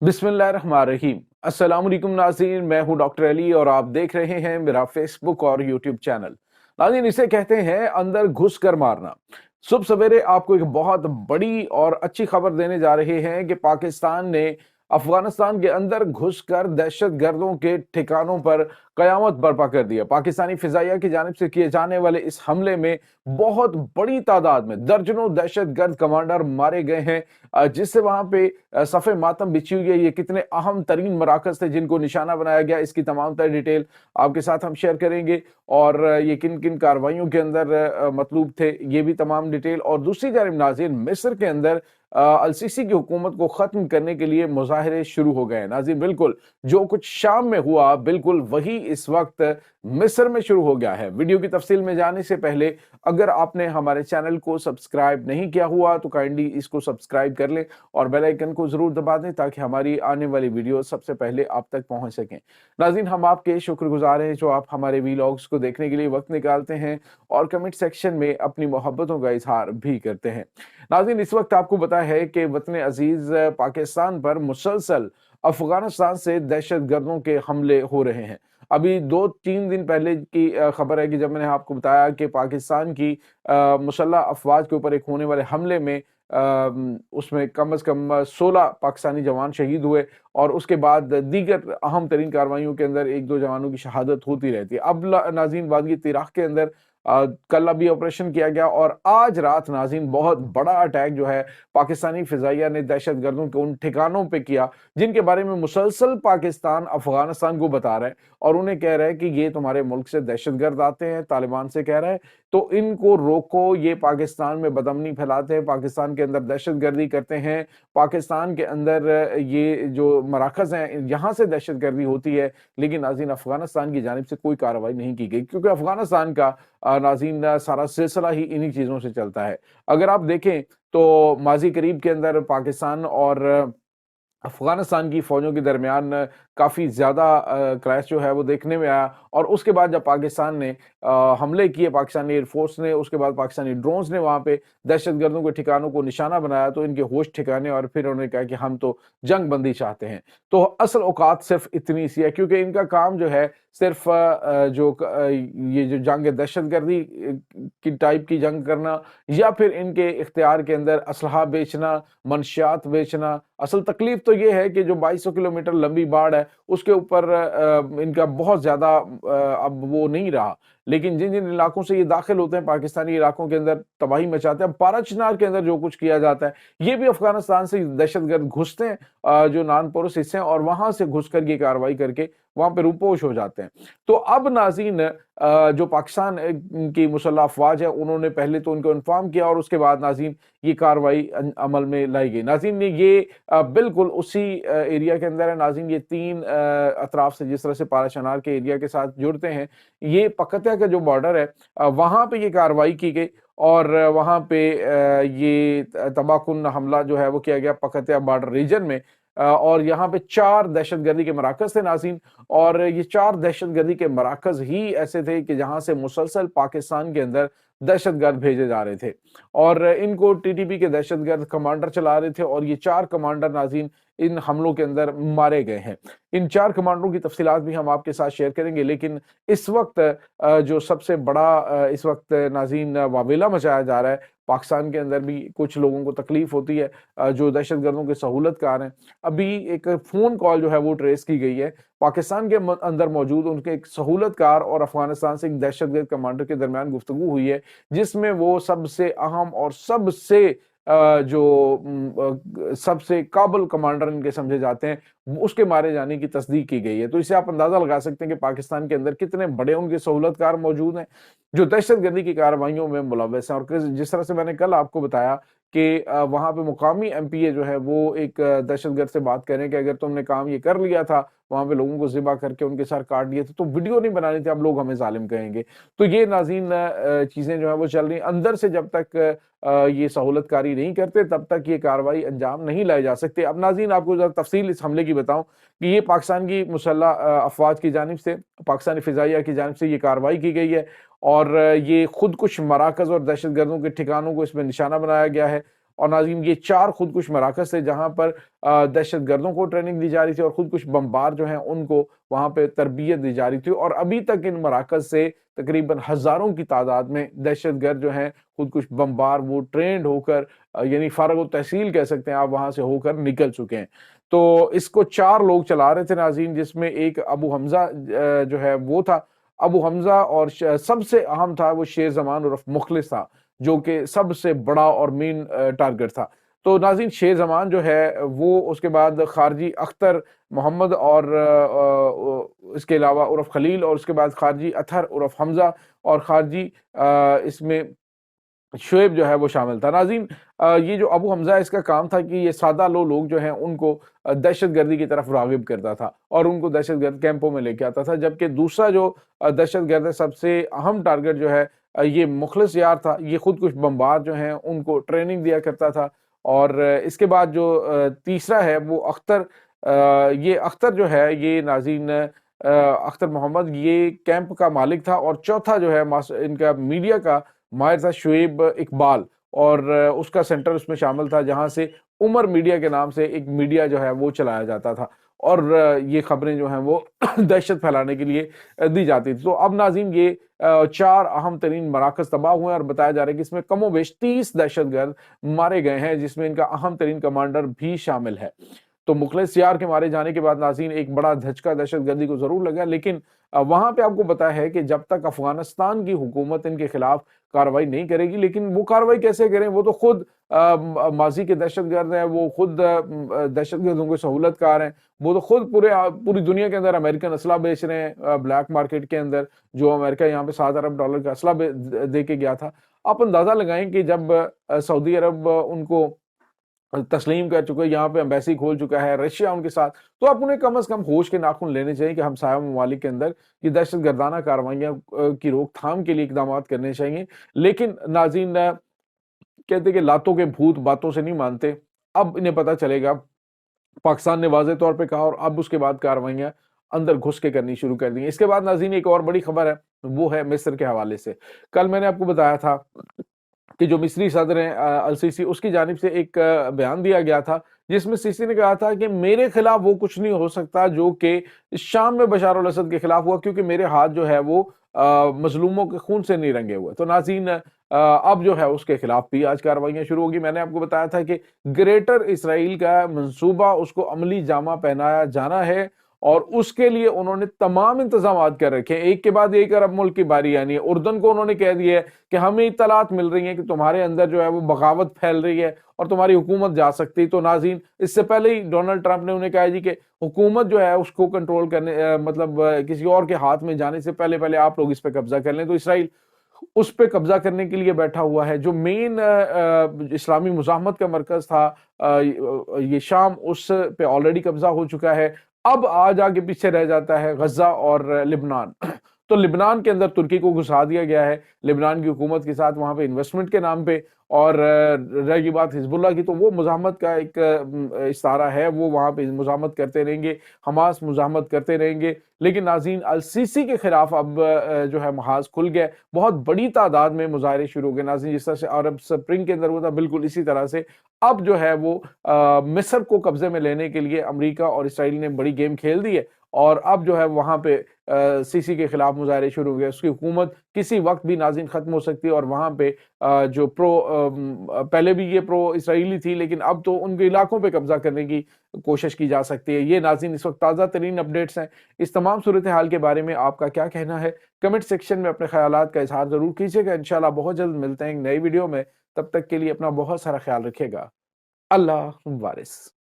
बिस्मिल्लाहिर्रहमानिर्रहीम। अस्सलाम वालेकुम नाज़रीन, मैं हूं डॉक्टर अली और आप देख रहे हैं मेरा फेसबुक और यूट्यूब चैनल। नाज़रीन, इसे कहते हैं अंदर घुस कर मारना। सुबह सवेरे आपको एक बहुत बड़ी और अच्छी खबर देने जा रहे हैं कि पाकिस्तान ने अफगानिस्तान के अंदर घुसकर दहशतगर्दों के ठिकानों पर कयामत बर्पा कर दिया। पाकिस्तानी फिजाइया की जानिब से किए जाने वाले इस हमले में बहुत बड़ी तादाद में दर्जनों दहशतगर्द कमांडर मारे गए हैं, जिससे वहां पे सफ़े मातम बिछी हुई है। ये कितने अहम तरीन मराकज़ थे जिनको निशाना बनाया गया, इसकी तमाम तर डिटेल आपके साथ हम शेयर करेंगे और ये किन किन कार्रवाइयों के अंदर मतलूब थे, ये भी तमाम डिटेल। और दूसरी जानिब नाज़रीन, मिस्र के अंदर अल सीसी की हुकूमत को ख़त्म करने के लिए मुज़ाहरे शुरू हो गए हैं। नाज़रीन, बिल्कुल जो कुछ शाम में हुआ, बिल्कुल वही इस वक्त मिस्र में शुरू हो गया है। वीडियो की तफसील में जाने से पहले अगर आपने हमारे चैनल को सब्सक्राइब नहीं किया हुआ तो काइंडली इसको सब्सक्राइब कर लें और बेल आइकन को जरूर दबा दें ताकि हमारी आने वाली वीडियो सबसे पहले आप तक पहुंच सकें। नाज़रीन, हम आपके शुक्रगुजार हैं जो आप हमारे वीलॉग्स को देखने के लिए वक्त निकालते हैं और कमेंट सेक्शन में अपनी मोहब्बतों का इजहार भी करते हैं। नाज़रीन, इस वक्त आपको पता है कि वतन अजीज पाकिस्तान पर मुसलसल अफगानिस्तान से दहशतगर्दों के हमले हो रहे हैं। अभी 2-3 दिन पहले की खबर है कि जब मैंने आपको बताया कि पाकिस्तान की मुसल्लह अफवाज के ऊपर एक होने वाले हमले में उसमें कम से कम 16 पाकिस्तानी जवान शहीद हुए और उसके बाद दीगर अहम तरीन कार्रवाइयों के अंदर 1-2 जवानों की शहादत होती रहती है। अब नाज़रीन, वादी तिराह के अंदर कल अभी ऑपरेशन किया गया और आज रात नाज़रीन बहुत बड़ा अटैक जो है पाकिस्तानी फिजाइया ने दहशतगर्दों के उन ठिकानों पे किया जिनके बारे में मुसलसल पाकिस्तान अफगानिस्तान को बता रहा है और उन्हें कह रहा है कि ये तुम्हारे मुल्क से दहशतगर्द आते हैं, तालिबान से कह रहा है, तो इनको रोको। ये पाकिस्तान में बदअमनी फैलाते हैं, पाकिस्तान के अंदर दहशतगर्दी करते हैं, पाकिस्तान के अंदर ये जो मराकज़ हैं यहाँ से दहशतगर्दी होती है। लेकिन नाज़रीन, अफगानिस्तान की जानिब से कोई कार्रवाई नहीं की गई क्योंकि अफगानिस्तान का नाज़रीन सारा सिलसिला ही इन्हीं चीज़ों से चलता है। अगर आप देखें तो माज़ी करीब के अंदर पाकिस्तान और अफ़गानिस्तान की फ़ौजों के दरमियान काफ़ी ज़्यादा क्लैश जो है वो देखने में आया और उसके बाद जब पाकिस्तान ने हमले किए, पाकिस्तानी एयरफ़ोर्स ने, उसके बाद पाकिस्तानी ड्रोन्स ने वहाँ पे दहशतगर्दों के ठिकानों को निशाना बनाया तो इनके होश ठिकाने और फिर उन्होंने कहा कि हम तो जंग बंदी चाहते हैं। तो असल औकात सिर्फ़ इतनी सी है क्योंकि इनका काम जो है सिर्फ़ ये जो जंग दहशतगर्दी की टाइप की जंग करना या फिर इनके इख्तियार के अंदर असलहा बेचना, मनशियात बेचना। असल तकलीफ तो ये है कि जो 2200 किलोमीटर लंबी बाढ़ है उसके ऊपर इनका बहुत ज़्यादा अब वो नहीं रहा। लेकिन जिन-जिन इलाकों से ये दाखिल होते हैं पाकिस्तानी इलाकों के अंदर तबाही मचाते हैं। अब पारा-चिनार के अंदर जो कुछ किया जाता है, ये भी अफ़गानिस्तान से दहशतगर्द घुसते हैं जो नान-पोरस हिस्से हैं और वहाँ से घुसकर ये कार्रवाई करके वहाँ पे रूपोश हो जाते हैं। तो अब नाज़रीन, जो पाकिस्तान की मुसल्लह अफ़वाज है उन्होंने पहले तो उनको इन्फॉर्म किया और उसके बाद नाज़रीन ये कार्रवाई अमल में लाई गई। नाज़रीन, ये बिल्कुल उसी एरिया के अंदर है। नाज़रीन, ये 3 अतराफ से जिस तरह से पारा-चनार के एरिया के साथ जुड़ते हैं, ये पकतिया का जो बॉर्डर है वहाँ पे ये कार्रवाई की गई और वहाँ पे ये तबाहकुन हमला जो है वो किया गया पकतिया बॉर्डर रीजन में। और यहाँ पे 4 दहशतगर्दी के मराकज़ थे नाज़रीन और ये 4 दहशतगर्दी के मराकज़ ही ऐसे थे कि जहाँ से मुसलसल पाकिस्तान के अंदर दहशतगर्द भेजे जा रहे थे और इनको टीटीपी के दहशतगर्द कमांडर चला रहे थे और ये 4 कमांडर नाज़रीन इन हमलों के अंदर मारे गए हैं। इन 4 कमांडरों की तफ़सीलात भी हम आपके साथ शेयर करेंगे। लेकिन इस वक्त जो सबसे बड़ा इस वक्त नाज़रीन वावेला मचाया जा रहा है, पाकिस्तान के अंदर भी कुछ लोगों को तकलीफ होती है जो दहशतगर्दों के सहूलतकार हैं। अभी एक फ़ोन कॉल जो है वो ट्रेस की गई है पाकिस्तान के अंदर मौजूद उनके एक सहूलतकार और अफ़गानिस्तान से एक दहशतगर्द कमांडर के दरमियान गुफ्तगू हुई है जिसमें वो सबसे अहम और सबसे सबसे काबिल कमांडर इनके समझे जाते हैं उसके मारे जाने की तस्दीक की गई है। तो इससे आप अंदाजा लगा सकते हैं कि पाकिस्तान के अंदर कितने बड़े उनके सहूलतकार मौजूद हैं जो दहशतगर्दी की कार्रवाइयों में मुलव्वस हैं। और जिस तरह से मैंने कल आपको बताया कि वहाँ पे मुकामी एमपीए जो है वो एक दहशतगर्द से बात करें कि अगर तुमने काम ये कर लिया था, वहाँ पे लोगों को ज़िबा करके उनके सर काट दिए थे, तो वीडियो नहीं बनानी थी, अब लोग हमें ज़ालिम कहेंगे। तो ये नाज़रीन चीज़ें जो है वो चल रही हैं। अंदर से जब तक ये सहूलतकारी नहीं करते तब तक ये कार्रवाई अंजाम नहीं लाई जा सकती। अब नाज़रीन, आपको ज़रा तफ़सील इस हमले की बताऊँ कि ये पाकिस्तान की मुसल्लह अफ़वाज की जानिब से, पाकिस्तानी फ़िज़ाइया की जानिब से ये कार्रवाई की गई है और ये खुद कुछ मराकज़ और दहशतगर्दों के ठिकानों को इसमें निशाना बनाया गया है اور ناظرین یہ 4 خودکش مراکز تھے جہاں پر دہشت گردوں کو ٹریننگ دی جا رہی تھی اور خودکش بمبار جو ہیں ان کو وہاں پہ تربیت دی جا رہی تھی، اور ابھی تک ان مراکز سے تقریباً ہزاروں کی تعداد میں دہشت گرد جو ہیں خودکش بمبار وہ ٹرینڈ ہو کر یعنی فارغ التحصیل کہہ سکتے ہیں آپ، وہاں سے ہو کر نکل چکے ہیں۔ تو اس کو 4 لوگ چلا رہے تھے ناظرین، جس میں ایک ابو حمزہ جو ہے وہ تھا ابو حمزہ، اور سب سے اہم تھا وہ شیر زمان عرف مخلص تھا، جو کہ سب سے بڑا اور مین ٹارگٹ تھا۔ تو ناظرین شیر زمان جو ہے وہ، اس کے بعد خارجی اختر محمد، اور اس کے علاوہ عرف خلیل، اور اس کے بعد خارجی اطہر عرف حمزہ، اور خارجی اس میں شعیب جو ہے وہ شامل تھا۔ ناظرین یہ جو ابو حمزہ اس کا کام تھا کہ یہ سادہ لوگ جو ہیں ان کو دہشت گردی کی طرف راغب کرتا تھا اور ان کو دہشت گرد کیمپوں میں لے کے آتا تھا، جبکہ دوسرا جو دہشت گرد ہے سب سے اہم ٹارگٹ جو ہے یہ مخلص یار تھا، یہ خودکش بمبار جو ہیں ان کو ٹریننگ دیا کرتا تھا۔ اور اس کے بعد جو تیسرا ہے وہ اختر، یہ اختر جو ہے یہ ناظرین اختر محمد یہ کیمپ کا مالک تھا، اور چوتھا جو ہے ان کا میڈیا کا ماہر تھا شعیب اقبال، اور اس کا سینٹر اس میں شامل تھا جہاں سے عمر میڈیا کے نام سے ایک میڈیا جو ہے وہ چلایا جاتا تھا، اور یہ خبریں جو ہیں وہ دہشت پھیلانے کے لیے دی جاتی تھی۔ تو اب ناظرین یہ 4 اہم ترین مراکز تباہ ہوئے ہیں، اور بتایا جا رہا ہے کہ اس میں کم و بیش 30 دہشت گرد مارے گئے ہیں، جس میں ان کا اہم ترین کمانڈر بھی شامل ہے۔ تو مخلص یار کے مارے جانے کے بعد ناظرین ایک بڑا دھچکا دہشت گردی کو ضرور لگا، لیکن وہاں پہ آپ کو پتا ہے کہ جب تک افغانستان کی حکومت ان کے خلاف کارروائی نہیں کرے گی، لیکن وہ کارروائی کیسے کریں، وہ تو خود ماضی کے دہشت گرد ہیں، وہ خود دہشت گردوں کے سہولت کار ہیں، وہ تو خود پوری دنیا کے اندر امریکن اسلحہ بیچ رہے ہیں بلیک مارکیٹ کے اندر، جو امریکہ یہاں پہ $7 ارب کا اسلحہ دے کے گیا تھا۔ آپ اندازہ لگائیں کہ جب سعودی عرب ان کو تسلیم کر چکے، یہاں پہ امبیسی کھول چکا ہے، رشیا ان کے ساتھ، تو آپ انہیں کم از کم ہوش کے ناخن لینے چاہیے کہ ہمسایہ ممالک کے اندر یہ دہشت گردانہ کارروائیاں کی روک تھام کے لیے اقدامات کرنے چاہیے۔ لیکن ناظرین کہتے کہ لاتوں کے بھوت باتوں سے نہیں مانتے، اب انہیں پتہ چلے گا، پاکستان نے واضح طور پہ کہا، اور اب اس کے بعد کارروائیاں اندر گھس کے کرنی شروع کر دی۔ اس کے بعد ناظرین ایک اور بڑی خبر ہے، وہ ہے مصر کے حوالے سے۔ کل میں نے آپ کو بتایا تھا کہ جو مصری صدر ہیں السیسی، اس کی جانب سے ایک بیان دیا گیا تھا جس میں سیسی نے کہا تھا کہ میرے خلاف وہ کچھ نہیں ہو سکتا جو کہ شام میں بشار الاسد کے خلاف ہوا، کیونکہ میرے ہاتھ جو ہے وہ مظلوموں کے خون سے نہیں رنگے ہوئے۔ تو ناظرین اب جو ہے اس کے خلاف بھی آج کارروائیاں شروع ہوگی۔ میں نے آپ کو بتایا تھا کہ گریٹر اسرائیل کا منصوبہ اس کو عملی جامہ پہنایا جانا ہے، اور اس کے لیے انہوں نے تمام انتظامات کر رکھے ہیں۔ ایک کے بعد ایک عرب ملک کی باری آنی ہے۔ اردن کو انہوں نے کہہ دیا ہے کہ ہمیں اطلاعات مل رہی ہیں کہ تمہارے اندر جو ہے وہ بغاوت پھیل رہی ہے اور تمہاری حکومت جا سکتی۔ تو ناظرین اس سے پہلے ہی ڈونلڈ ٹرمپ نے انہیں کہا جی کہ حکومت جو ہے اس کو کنٹرول کرنے مطلب کسی اور کے ہاتھ میں جانے سے پہلے آپ لوگ اس پہ قبضہ کر لیں۔ تو اسرائیل اس پہ قبضہ کرنے کے لیے بیٹھا ہوا ہے۔ جو مین اسلامی مزاحمت کا مرکز تھا یہ شام، اس پہ آلریڈی قبضہ ہو چکا ہے۔ اب آج آگے پیچھے رہ جاتا ہے غزہ اور لبنان۔ تو لبنان کے اندر ترکی کو گھسا دیا گیا ہے لبنان کی حکومت کے ساتھ، وہاں پہ انویسٹمنٹ کے نام پہ، اور رہ گئی بات حزب اللہ کی، تو وہ مزاحمت کا ایک استعارہ ہے، وہ وہاں پہ مزاحمت کرتے رہیں گے، حماس مزاحمت کرتے رہیں گے۔ لیکن ناظرین السیسی کے خلاف اب جو ہے محاذ کھل گیا، بہت بڑی تعداد میں مظاہرے شروع ہو گئے ناظرین، جس طرح سے عرب سپرنگ کے اندر ہوا تھا، بالکل اسی طرح سے اب جو ہے وہ مصر کو قبضے میں لینے کے لیے امریکہ اور اسرائیل نے بڑی گیم کھیل دی ہے، اور اب جو ہے وہاں پہ سیسی کے خلاف مظاہرے شروع ہو گئے۔ اس کی حکومت کسی وقت بھی ناظرین ختم ہو سکتی ہے، اور وہاں پہ جو پہلے بھی یہ پرو اسرائیلی تھی، لیکن اب تو ان کے علاقوں پہ قبضہ کرنے کی کوشش کی جا سکتی ہے۔ یہ ناظرین اس وقت تازہ ترین اپڈیٹس ہیں۔ اس تمام صورتحال کے بارے میں آپ کا کیا کہنا ہے؟ کمنٹ سیکشن میں اپنے خیالات کا اظہار ضرور کیجیے گا۔ انشاءاللہ بہت جلد ملتے ہیں ایک نئی ویڈیو میں، تب تک کے لیے اپنا بہت سارا خیال رکھیے گا۔ اللہ وارث۔